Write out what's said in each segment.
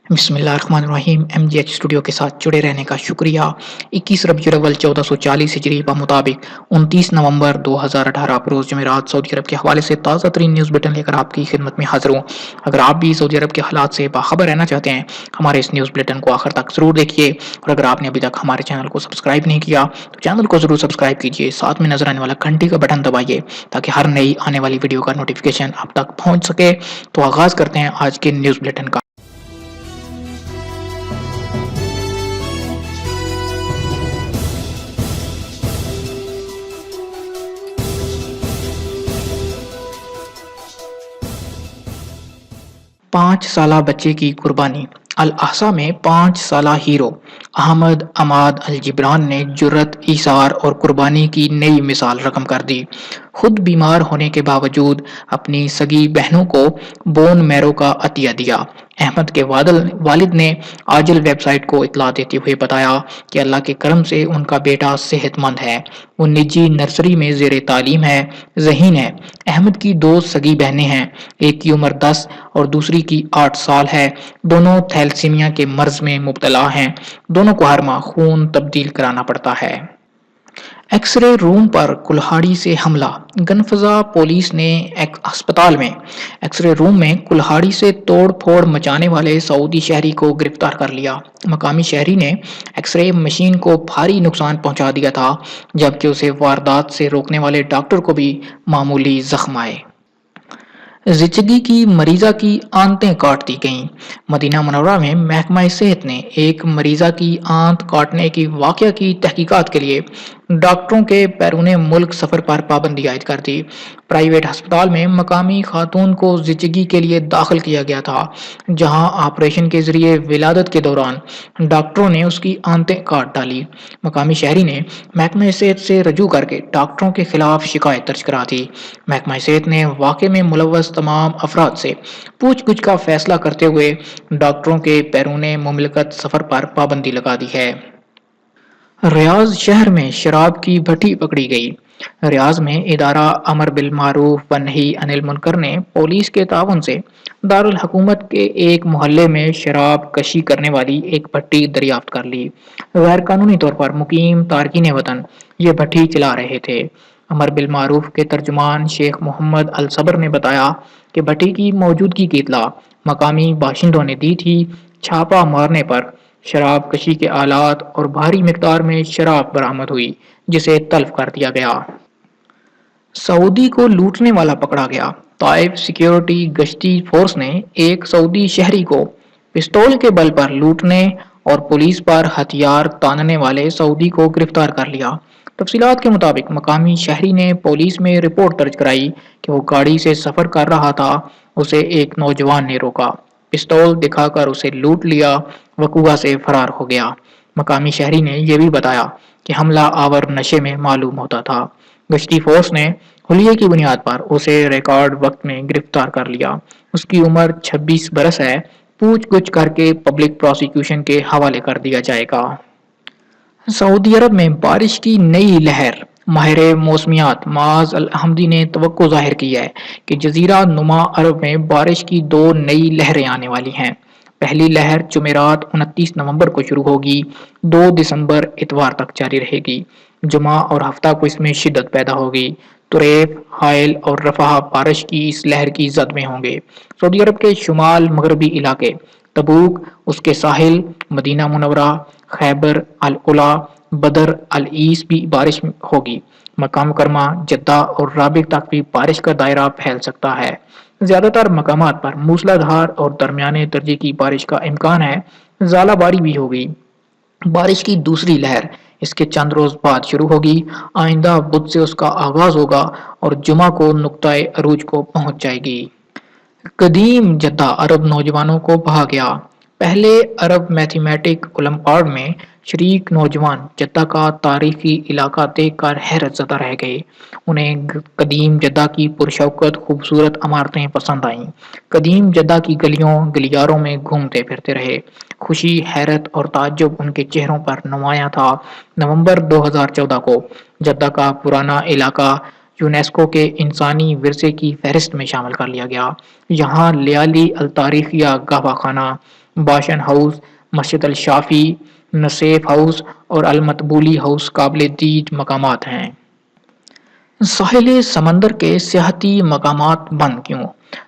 بسم اللہ الرحمن الرحیم MGH اسٹوڈیو کے ساتھ جڑے رہنے کا شکریہ۔ 21 ربیع الاول 1440 ہجری بمطابق 29 نومبر 2018 بروز جمعرات سعودی عرب کے حوالے سے تازہ ترین نیوز بلٹن لے کر آپ کی خدمت میں حاضر ہوں۔ اگر آپ بھی سعودی عرب کے حالات سے باخبر رہنا چاہتے ہیں ہمارے اس نیوز بلٹن کو آخر تک ضرور دیکھیے، اور اگر آپ نے ابھی تک ہمارے چینل کو سبسکرائب نہیں کیا تو چینل کو ضرور سبسکرائب کیجیے، ساتھ میں نظر آنے والا گھنٹی کا بٹن دبائیے تاکہ ہر نئی آنے والی ویڈیو کا نوٹیفیکیشن آپ تک پہنچ سکے۔ تو آغاز کرتے ہیں آج کے نیوز بلٹن کا۔ 5 سالہ بچے کی قربانی۔ الاحسا میں 5 سالہ ہیرو احمد عماد الجبران نے جرأت، ایثار اور قربانی کی نئی مثال رقم کر دی۔ خود بیمار ہونے کے باوجود اپنی سگی بہنوں کو بون میرو کا عطیہ دیا۔ احمد کے والد نے عاجل ویب سائٹ کو اطلاع دیتے ہوئے بتایا کہ اللہ کے کرم سے ان کا بیٹا صحت مند ہے، وہ نجی نرسری میں زیر تعلیم ہے، ذہین ہے۔ احمد کی 2 سگی بہنیں ہیں، ایک کی عمر 10 اور دوسری کی 8 سال ہے، دونوں تھیلیسیمیا کے مرض میں مبتلا ہیں، دونوں کو ہر ماہ خون تبدیل کرانا پڑتا ہے۔ ایکس رے روم پر کلہاڑی سے حملہ۔ گنفذا پولیس نے ہسپتال میں ایکس رے روم میں کلہاڑی سے توڑ پھوڑ مچانے والے سعودی شہری کو گرفتار کر لیا۔ مقامی شہری نے ایکس رے مشین کو بھاری نقصان پہنچا دیا تھا، جبکہ اسے واردات سے روکنے والے ڈاکٹر کو بھی معمولی زخم آئے۔ زچگی کی مریضہ کی آنتیں کاٹ دی گئیں۔ مدینہ منورہ میں محکمہ صحت نے ایک مریضہ کی آنت کاٹنے کی واقعہ کی تحقیقات کے لیے ڈاکٹروں کے بیرون ملک سفر پر پابندی عائد کر دی۔ پرائیویٹ ہسپتال میں مقامی خاتون کو زچگی کے لیے داخل کیا گیا تھا، جہاں آپریشن کے ذریعے ولادت کے دوران ڈاکٹروں نے اس کی آنتیں کاٹ ڈالی۔ مقامی شہری نے محکمہ صحت سے رجوع کر کے ڈاکٹروں کے خلاف شکایت درج کرا دی۔ محکمہ صحت نے واقعے میں ملوث تمام افراد سے پوچھ گچھ کا فیصلہ کرتے ہوئے ڈاکٹروں کے بیرون مملکت سفر پر پابندی لگا دی ہے۔ ریاض شہر میں شراب کی بھٹی پکڑی گئی۔ ریاض میں ادارہ امر بالمعروف والنہی عن المنکر نے پولیس کے تعاون سے دارالحکومت کے ایک محلے میں شراب کشی کرنے والی ایک بھٹی دریافت کر لی۔ غیر قانونی طور پر مقیم تارکین وطن یہ بھٹی چلا رہے تھے۔ امر بالمعروف کے ترجمان شیخ محمد الصبر نے بتایا کہ بھٹی کی موجودگی کی اطلاع مقامی باشندوں نے دی تھی۔ چھاپا مارنے پر شراب کشی کے آلات اور بھاری مقدار میں شراب برآمد ہوئی، جسے تلف کر دیا گیا۔ سعودی کو لوٹنے والا پکڑا گیا۔ طائف سیکیورٹی گشتی فورس نے ایک سعودی شہری کو پستول کے بل پر لوٹنے اور پولیس پر ہتھیار تاننے والے سعودی کو گرفتار کر لیا۔ تفصیلات کے مطابق مقامی شہری نے پولیس میں رپورٹ درج کرائی کہ وہ گاڑی سے سفر کر رہا تھا، اسے ایک نوجوان نے روکا، پستول دکھا کر اسے لوٹ لیا، وقوع سے فرار ہو گیا۔ مقامی شہری نے یہ بھی بتایا کہ حملہ آور نشے میں معلوم ہوتا تھا۔ گشتی فورس نے حلیے کی بنیاد پر اسے ریکارڈ وقت میں گرفتار کر لیا۔ اس کی عمر 26 برس ہے۔ پوچھ گچھ کر کے پبلک پروسیکیوشن کے حوالے کر دیا جائے گا۔ سعودی عرب میں بارش کی نئی لہر۔ ماہر موسمیات معاذ الحمدی نے توقع ظاہر کی ہے کہ جزیرہ نما عرب میں بارش کی 2 نئی لہریں آنے والی ہیں۔ پہلی لہر جمعرات 29 نومبر کو شروع ہوگی، 2 دسمبر اتوار تک جاری رہے گی۔ جمعہ اور ہفتہ کو اس میں شدت پیدا ہوگی۔ طریف، حائل اور رفح بارش کی اس لہر کی زد میں ہوں گے۔ سعودی عرب کے شمال مغربی علاقے، تبوک، اس کے ساحل، مدینہ منورہ، خیبر العلا، بدر العیس بھی بارش ہوگی۔ مکہ مکرمہ، جدہ اور رابغ تک بھی بارش کا دائرہ پھیل سکتا ہے۔ زیادہ تر مقامات پر موسلا دھار اور درمیانے درجے کی بارش کا امکان ہے۔ ژالہ باری بھی ہوگی۔ بارش کی دوسری لہر اس کے چند روز بعد شروع ہوگی۔ آئندہ بدھ سے اس کا آغاز ہوگا اور جمعہ کو نقطۂ عروج کو پہنچ جائے گی۔ قدیم جدہ عرب نوجوانوں کو بہا گیا۔ پہلے عرب میتھمیٹک اولمپیاڈ میں شریک نوجوان جدہ کا تاریخی علاقہ دیکھ کر حیرت زدہ رہ گئے۔ انہیں قدیم جدہ کی پرشوکت خوبصورت عمارتیں پسند آئیں۔ قدیم جدہ کی گلیوں گلیاروں میں گھومتے پھرتے رہے۔ خوشی، حیرت اور تعجب ان کے چہروں پر نمایاں تھا۔ نومبر 2014 کو جدہ کا پرانا علاقہ یونیسکو کے انسانی ورثے کی فہرست میں شامل کر لیا گیا۔ یہاں لیالی التاریخیہ گہوہ خانہ، باشن ہاؤس، مسجد الشافی، نصیف ہاؤس اور المطبولی ہاؤس قابل دید مقامات ہیں۔ ساحل سمندر کے سیاحتی مقامات بند کیوں؟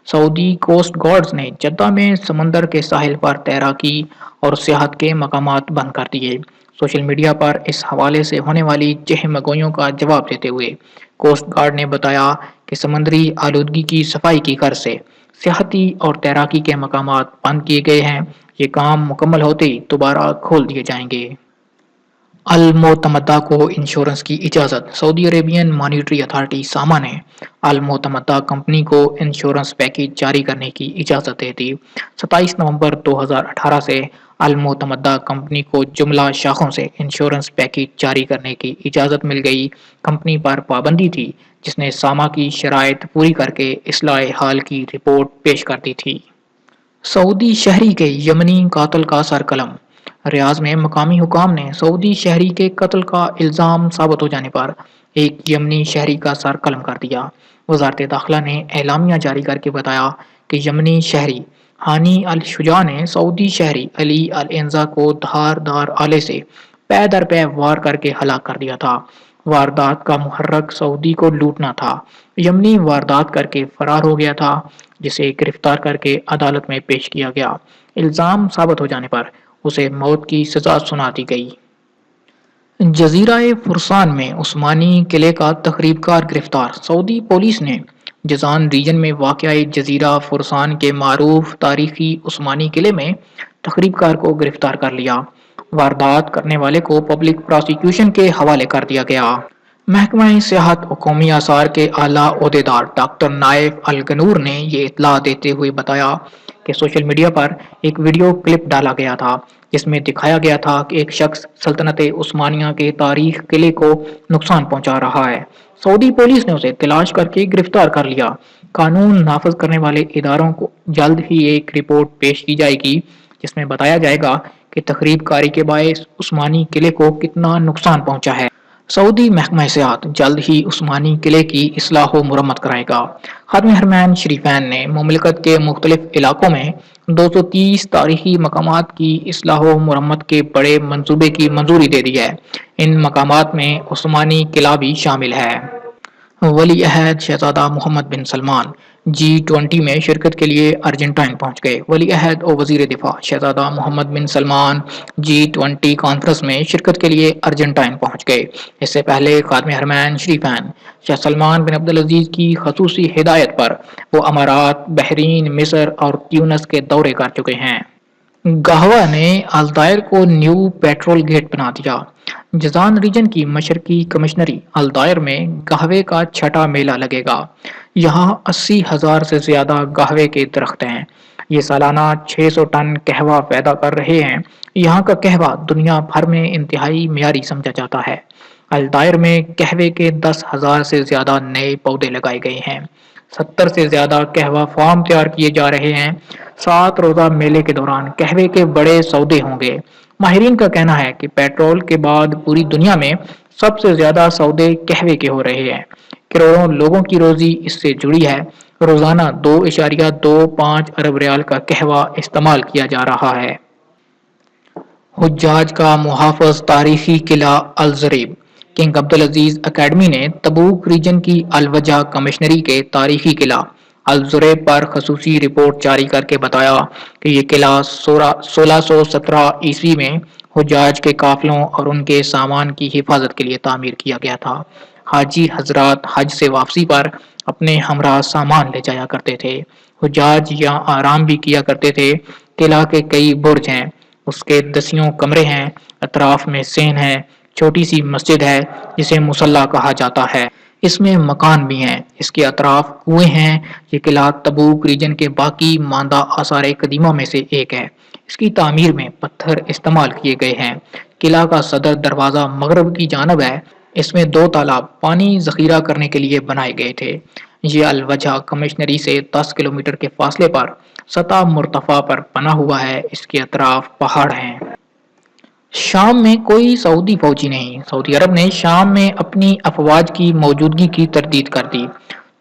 سعودی کوسٹ گارڈز نے جدہ میں سمندر کے ساحل پر تیراکی اور سیاحت کے مقامات بند کر دیے۔ سوشل میڈیا پر اس حوالے سے ہونے والی چہم گوئیوں کا جواب دیتے ہوئے کوسٹ گارڈ نے بتایا کہ سمندری آلودگی کی صفائی کی غرض سے سیاحتی اور تیراکی کے مقامات بند کیے گئے ہیں۔ یہ کام مکمل ہوتے ہی دوبارہ کھول دیے جائیں گے۔ المعتمدہ کو انشورنس کی اجازت۔ سعودی عربین مانیٹری اتھارٹی ساما نے المعتمدہ کمپنی کو انشورنس پیکیج جاری کرنے کی اجازت دے دی۔ 27 نومبر 2018 سے المعتمدہ کمپنی کو جملہ شاخوں سے انشورنس پیکیج جاری کرنے کی اجازت مل گئی۔ کمپنی پر پابندی تھی جس نے ساما کی شرائط پوری کر کے اصلاح حال کی رپورٹ پیش کر دی تھی۔ سعودی شہری کے یمنی قاتل کا سر قلم۔ ریاض میں مقامی حکام نے سعودی شہری کے قتل کا الزام ثابت ہو جانے پر ایک یمنی شہری کا سر قلم کر دیا۔ وزارت داخلہ نے اعلامیہ جاری کر کے بتایا کہ یمنی شہری ہانی الشجاع نے سعودی شہری علی العنزا کو دھاردار آلے سے پے در پے وار کر کے ہلاک کر دیا تھا۔ واردات کا محرک سعودی کو لوٹنا تھا۔ یمنی واردات کر کے فرار ہو گیا تھا جسے گرفتار کر کے عدالت میں پیش کیا گیا۔ الزام ثابت ہو جانے پر اسے موت کی سزا سنا دی گئی۔ جزیرہ فرسان میں عثمانی قلعے کا تخریب کار گرفتار۔ سعودی پولیس نے جازان ریجن میں واقع جزیرہ فرسان کے معروف تاریخی عثمانی قلعے میں تخریب کار کو گرفتار کر لیا۔ واردات کرنے والے کو پبلک پراسیکیوشن کے حوالے کر دیا گیا۔ محکمہ سیاحت و قومی آثار کے اعلیٰ عہدیدار ڈاکٹر نائف الغنور نے یہ اطلاع دیتے ہوئے بتایا کہ سوشل میڈیا پر ایک ویڈیو کلپ ڈالا گیا تھا جس میں دکھایا گیا تھا کہ ایک شخص سلطنت عثمانیہ کے تاریخ قلعے کو نقصان پہنچا رہا ہے۔ سعودی پولیس نے اسے تلاش کر کے گرفتار کر لیا۔ قانون نافذ کرنے والے اداروں کو جلد ہی ایک رپورٹ پیش کی جائے گی جس میں بتایا جائے گا کہ تخریب کاری کے باعث عثمانی قلعے کو کتنا نقصان پہنچا ہے۔ سعودی محکمہ سیاحت جلد ہی عثمانی قلعے کی اصلاح و مرمت کرائے گا۔ خادم حرمین شریفین نے مملکت کے مختلف علاقوں میں 230 تاریخی مقامات کی اصلاح و مرمت کے بڑے منصوبے کی منظوری دے دی ہے۔ ان مقامات میں عثمانی قلعہ بھی شامل ہے۔ ولی عہد شہزادہ محمد بن سلمان G20 میں شرکت کے لیے ارجنٹائن پہنچ گئے۔ ولی عہد و وزیر دفاع شہزادہ محمد بن سلمان G20 کانفرنس میں شرکت کے لیے ارجنٹائن پہنچ گئے۔ اس سے پہلے خادم حرمین شریفین شاہ سلمان بن عبدالعزیز کی خصوصی ہدایت پر وہ امارات، بحرین، مصر اور تیونس کے دورے کر چکے ہیں۔ گہوہ نے الدائر کو نیو پیٹرول گیٹ بنا دیا۔ جازان ریجن کی مشرقی کمشنری الدائر میں گہوے کا چھٹا میلہ لگے گا۔ یہاں 80,000 سے زیادہ گہوے کے درخت ہیں۔ یہ سالانہ 600 ٹن قہوہ پیدا کر رہے ہیں۔ یہاں کا قہوہ دنیا بھر میں انتہائی معیاری سمجھا جاتا ہے۔ الدائر میں قہوے کے 10,000 سے زیادہ نئے پودے لگائے گئے ہیں۔ 70 سے زیادہ قہوہ فارم تیار کیے جا رہے ہیں۔ 7 روزہ میلے کے دوران قہوے کے بڑے سودے ہوں گے۔ ماہرین کا کہنا ہے کہ پیٹرول کے بعد پوری دنیا میں سب سے زیادہ سودے قہوے کے ہو رہے ہیں۔ کروڑوں لوگوں کی روزی اس سے جڑی ہے۔ روزانہ 2.25 ارب ریال کا قہوہ استعمال کیا جا رہا ہے۔ حجاج کا محافظ تاریخی قلعہ الزریب۔ کنگ عبدالعزیز اکیڈمی نے تبوک ریجن کی الوجہ کمشنری کے تاریخی قلعہ الزریب پر خصوصی رپورٹ جاری کر کے بتایا کہ یہ قلعہ 1617 عیسوی میں حجاج کے قافلوں اور ان کے سامان کی حفاظت کے لیے تعمیر کیا گیا تھا۔ حاجی حضرات حج سے واپسی پر اپنے ہمراہ سامان لے جایا کرتے تھے۔ حجاج یہاں آرام بھی کیا کرتے تھے۔ قلعہ کے کئی برج ہیں، اس کے 10 کمرے ہیں، اطراف میں سین ہے، چھوٹی سی مسجد ہے جسے مصلی کہا جاتا ہے۔ اس میں مکان بھی ہیں، اس کے اطراف کنویں ہیں۔ یہ قلعہ تبوک ریجن کے باقی ماندہ آثار قدیمہ میں سے ایک ہے۔ اس کی تعمیر میں پتھر استعمال کیے گئے ہیں۔ قلعہ کا صدر دروازہ مغرب کی جانب ہے۔ اس میں 2 تالاب پانی ذخیرہ کرنے کے لیے بنائے گئے تھے۔ یہ الوجہ کمشنری سے 10 کلومیٹر کے فاصلے پر سطح مرتفع پر بنا ہوا ہے۔ اس کے اطراف پہاڑ ہیں۔ شام میں کوئی سعودی فوجی نہیں۔ سعودی عرب نے شام میں اپنی افواج کی موجودگی کی تردید کر دی۔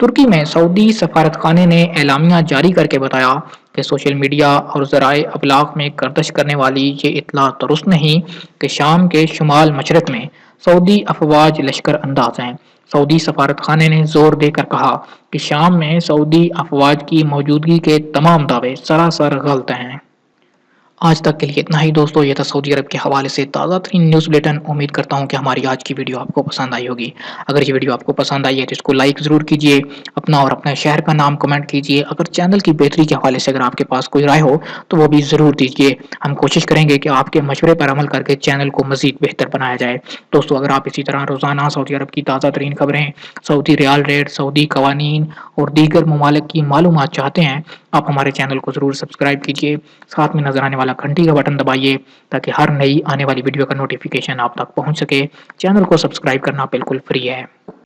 ترکی میں سعودی سفارت خانے نے اعلامیہ جاری کر کے بتایا کہ سوشل میڈیا اور ذرائع ابلاغ میں گردش کرنے والی یہ اطلاع درست نہیں کہ شام کے شمال مشرق میں سعودی افواج لشکر انداز ہیں۔ سعودی سفارت خانے نے زور دے کر کہا کہ شام میں سعودی افواج کی موجودگی کے تمام دعوے سراسر غلط ہیں۔ آج تک کے لیے اتنا ہی دوستو، یہ تھا سعودی عرب کے حوالے سے تازہ ترین نیوز بلیٹن۔ امید کرتا ہوں کہ ہماری آج کی ویڈیو آپ کو پسند آئی ہوگی۔ اگر یہ ویڈیو آپ کو پسند آئی ہے تو اس کو لائک ضرور کیجیے، اپنا اور اپنے شہر کا نام کمنٹ کیجیے۔ اگر چینل کی بہتری کے حوالے سے اگر آپ کے پاس کوئی رائے ہو تو وہ بھی ضرور دیجیے۔ ہم کوشش کریں گے کہ آپ کے مشورے پر عمل کر کے چینل کو مزید بہتر بنایا جائے۔ دوستو، اگر آپ اسی طرح روزانہ سعودی عرب کی تازہ ترین خبریں، سعودی ریال ریٹ، سعودی قوانین اور دیگر ممالک کی معلومات چاہتے ہیں، آپ ہمارے چینل کو ضرور سبسکرائب کیجیے، ساتھ میں نظر آنے والا گھنٹی کا بٹن دبائیے تاکہ ہر نئی آنے والی ویڈیو کا نوٹیفیکیشن آپ تک پہنچ سکے۔ چینل کو سبسکرائب کرنا بالکل فری ہے۔